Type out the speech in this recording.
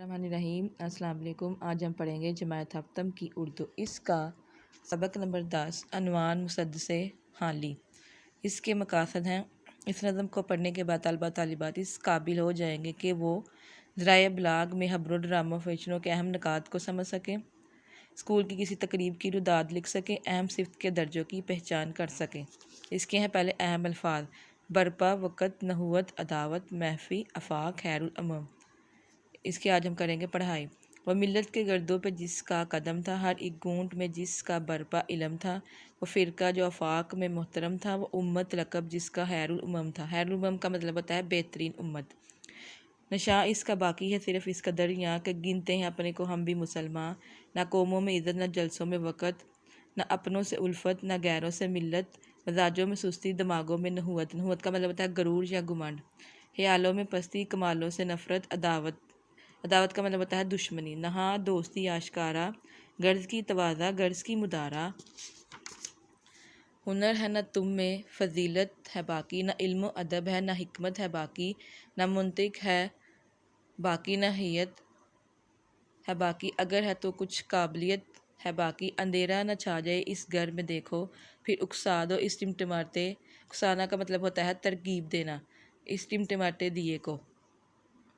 الرحمن الرحیم۔ السلام علیکم۔ آج ہم پڑھیں گے جماعت ہفتم کی اردو۔ اس کا سبق نمبر 10 عنوان مسدس حالی۔ اس کے مقاصد ہیں: اس نظم کو پڑھنے کے بعد طلبہ طالبات اس قابل ہو جائیں گے کہ وہ ذرائع ابلاغ میں خبروں، ڈراموں، فیشنوں کے اہم نکات کو سمجھ سکیں، اسکول کی کسی تقریب کی روداد لکھ سکیں، اہم صفت کے درجوں کی پہچان کر سکیں۔ اس کے ہیں پہلے اہم الفاظ: برپا، وقت، نحوت، عداوت، محفی، آفاق، خیر الامم۔ اس کی آج ہم کریں گے پڑھائی۔ وہ ملت کے گردوں پہ جس کا قدم تھا، ہر ایک گونٹ میں جس کا برپا علم تھا، وہ فرقہ جو آفاق میں محترم تھا، وہ امت لقب جس کا خیر الامم تھا۔ خیر الامم کا مطلب ہوتا ہے بہترین امت۔ نشاں اس کا باقی ہے صرف اس قدر یہاں کہ گنتے ہیں اپنے کو ہم بھی مسلمان، نہ قوموں میں عزت، نہ جلسوں میں وقت، نہ اپنوں سے الفت، نہ غیروں سے ملت، مزاجوں میں سستی، دماغوں میں نحوت۔ نحوت کا مطلب ہوتا ہے غرور یا گمنڈ۔ خیالوں میں پستی، کمالوں سے نفرت، عداوت کا مطلب ہوتا ہے دشمنی۔ نہاں دوستی آشکارا، غرض کی تواضع، غرض کی مدارا۔ ہنر ہے نہ تم میں فضیلت ہے باقی، نہ علم و ادب ہے، نہ حکمت ہے باقی، نہ منطق ہے باقی، نہ حیت ہے باقی، اگر ہے تو کچھ قابلیت ہے باقی۔ اندھیرا نہ چھا جائے اس گھر میں دیکھو، پھر اکسا دو اس ٹمٹماتے۔ اکسانا کا مطلب ہوتا ہے ترغیب دینا، اس ٹمٹماتے دیے کو۔